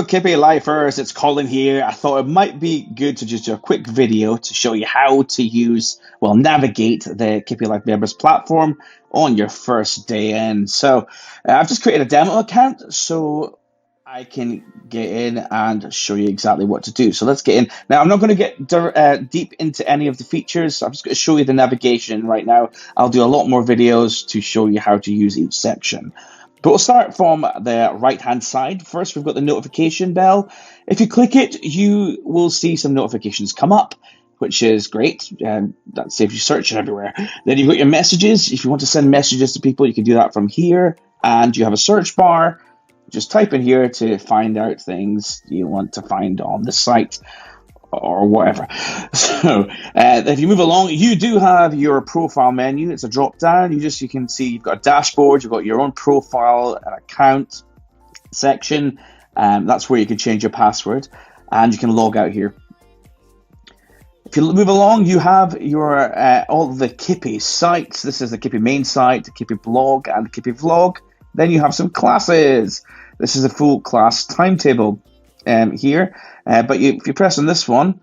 Kippie.lifers, it's Colin here. I thought it might be good to just do a quick video to show you how to navigate the Kippie.life members platform on your first day in. So I've just created a demo account so I can get in and show you exactly what to do. So let's get in. Now, I'm not going to get deep into any of the features. I'm just going to show you the navigation right now. I'll do a lot more videos to show you how to use each section. But we'll start from the right-hand side. First, we've got the notification bell. If you click it, you will see some notifications come up, which is great. That saves you searching everywhere. Then you've got your messages. If you want to send messages to people, you can do that from here. And you have a search bar. Just type in here to find out things you want to find on the site or whatever. So if you move along, you do have your profile menu. It's a drop down. You can see you've got a dashboard, you've got your own profile, an account section. That's where you can change your password and you can log out here. If you move along, you have your all the Kippie sites. This is the Kippie main site, the Kippie blog, and the Kippie vlog. Then you have some classes. This is a full class timetable here. But if you press on this one,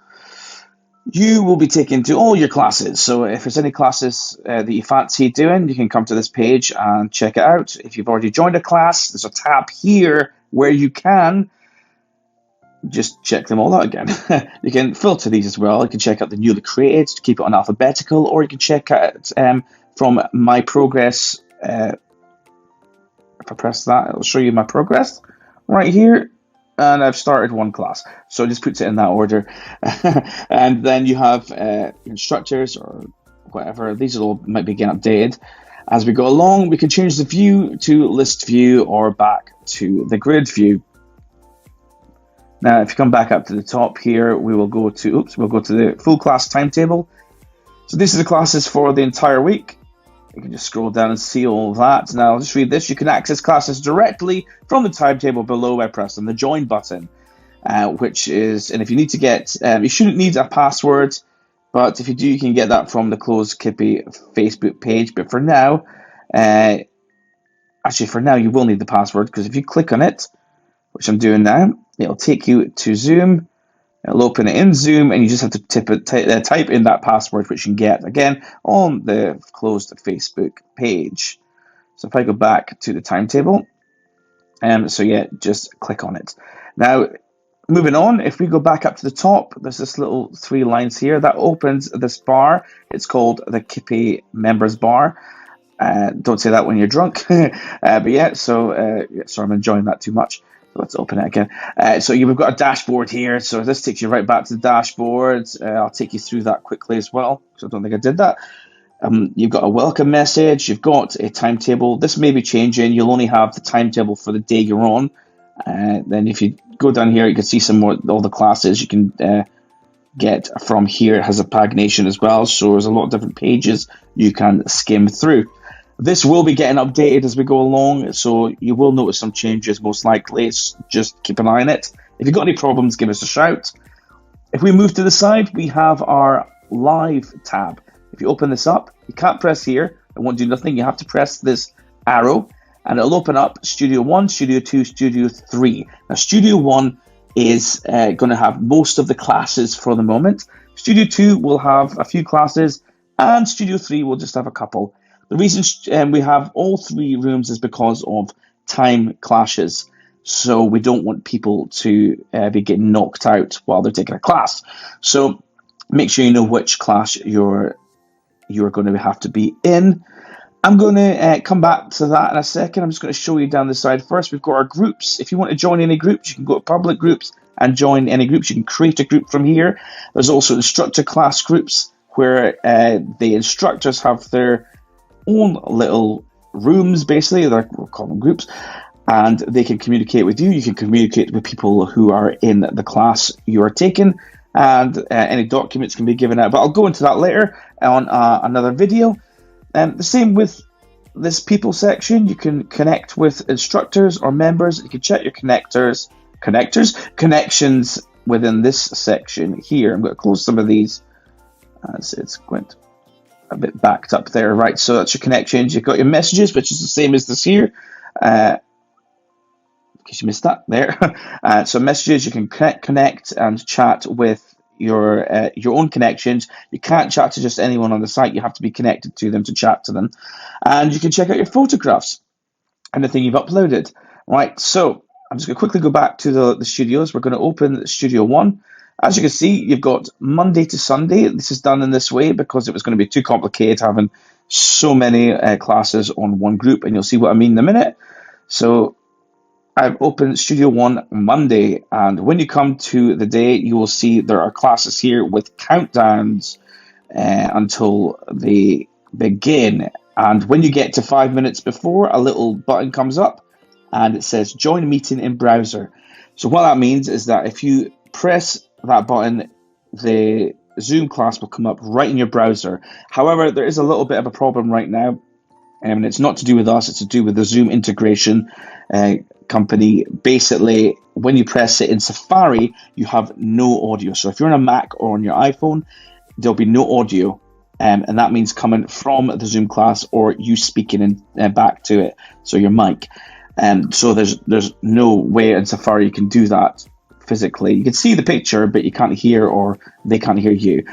you will be taken to all your classes. So if there's any classes that you fancy doing, you can come to this page and check it out. If you've already joined a class, there's a tab here where you can just check them all out again. You can filter these as well. You can check out the newly created to keep it on alphabetical, or you can check out from my progress. If I press that, it'll show you my progress right here. And I've started one class. So it just puts it in that order. And then you have instructors or whatever. These all might be getting updated. As we go along, we can change the view to list view or back to the grid view. Now, if you come back up to the top here, we'll go to the full class timetable. So these are the classes for the entire week. You can just scroll down and see all of that. Now, I'll just read this. You can access classes directly from the timetable below by pressing the join button, and if you need to get, you shouldn't need a password, but if you do, you can get that from the closed Kippie Facebook page. But for now, you will need the password, because if you click on it, which I'm doing now, it'll take you to Zoom. It'll open it in Zoom, and you just have to type in that password, which you can get, again, on the closed Facebook page. So if I go back to the timetable, just click on it. Now, moving on, if we go back up to the top, there's this little 3 lines here that opens this bar. It's called the Kippie members bar. Don't say that when you're drunk. Sorry, I'm enjoying that too much. Let's open it again. We've got a dashboard here. So this takes you right back to the dashboard. I'll take you through that quickly as well, because I don't think I did that. You've got a welcome message. You've got a timetable. This may be changing. You'll only have the timetable for the day you're on. Then if you go down here, you can see all the classes you can get from here. It has a pagination as well. So there's a lot of different pages you can skim through. This will be getting updated as we go along, so you will notice some changes most likely. Just keep an eye on it. If you've got any problems, give us a shout. If we move to the side, we have our live tab. If you open this up, you can't press here. It won't do nothing. You have to press this arrow, and it'll open up Studio 1, Studio 2, Studio 3. Now, Studio 1 is going to have most of the classes for the moment. Studio 2 will have a few classes, and Studio 3 will just have a couple. The reason we have all 3 rooms is because of time clashes. So we don't want people to be getting knocked out while they're taking a class. So make sure you know which class you're going to have to be in. I'm going to come back to that in a second. I'm just going to show you down the side first. We've got our groups. If you want to join any groups, you can go to public groups and join any groups. You can create a group from here. There's also instructor class groups where the instructors have their own little rooms, basically. We'll call them groups, and they can communicate with you. You can communicate with people who are in the class you are taking, and any documents can be given out, but I'll go into that later on another video. The same with this people section. You can connect with instructors or members. You can check your connections within this section here. I'm going to close some of these as it's going to a bit backed up there, right? So that's your connections. You've got your messages, which is the same as this here. case you missed that there. So messages, you can connect and chat with your own connections. You can't chat to just anyone on the site. You have to be connected to them to chat to them. And you can check out your photographs and the thing you've uploaded. Right, so I'm just going to quickly go back to the studios. We're going to open Studio One. As you can see, you've got Monday to Sunday. This is done in this way because it was going to be too complicated having so many classes on one group, and you'll see what I mean in a minute. So I've opened Studio One Monday, and when you come to the day, you will see there are classes here with countdowns until they begin. And when you get to 5 minutes before, a little button comes up and it says join meeting in browser. So what that means is that if you press that button, the Zoom class will come up right in your browser. However, there is a little bit of a problem right now, and it's not to do with us, it's to do with the Zoom integration company. Basically, when you press it in Safari, you have no audio. So if you're on a Mac or on your iPhone, there'll be no audio, and that means coming from the Zoom class or you speaking back to it, so your mic. So there's no way in Safari you can do that physically. You can see the picture, but you can't hear, or they can't hear you.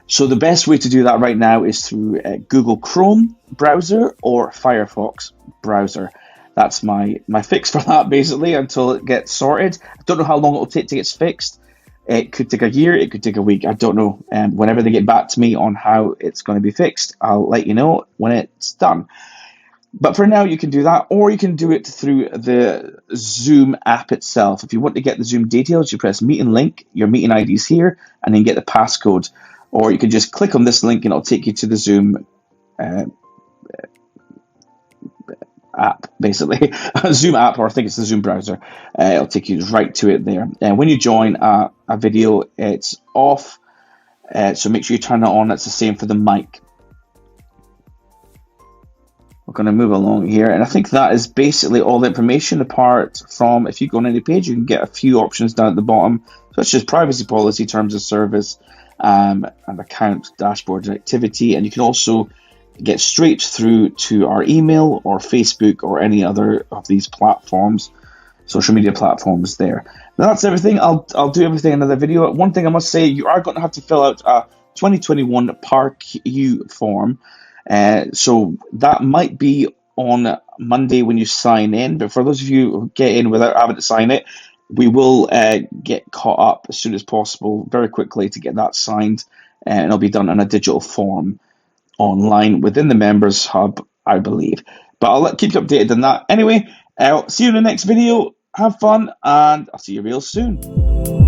So the best way to do that right now is through Google Chrome browser or Firefox browser. That's my fix for that, basically, until it gets sorted. I don't know how long it'll take to get fixed. It could take a year, it could take a week, I don't know. And whenever they get back to me on how it's going to be fixed, I'll let you know when it's done. But for now, you can do that, or you can do it through the Zoom app itself. If you want to get the Zoom details, you press meeting link, your meeting ID is here, and then get the passcode. Or you can just click on this link and it'll take you to the Zoom app, basically. Zoom app, or I think it's the Zoom browser. It'll take you right to it there. And when you join a video, it's off. So make sure you turn it on. It's the same for the mic. We're going to move along here, and I think that is basically all the information, apart from if you go on any page, you can get a few options down at the bottom, such as privacy policy, terms of service, and account, dashboard, and activity. And you can also get straight through to our email or Facebook or any other of these platforms, social media platforms there. Now that's everything. I'll do everything in another video. One thing I must say, you are going to have to fill out a 2021 PARQ form. So that might be on Monday when you sign in, but for those of you who get in without having to sign it, we will get caught up as soon as possible, very quickly, to get that signed, and it'll be done in a digital form online within the Members Hub, I believe. But I'll keep you updated on that. Anyway, I'll see you in the next video. Have fun, and I'll see you real soon.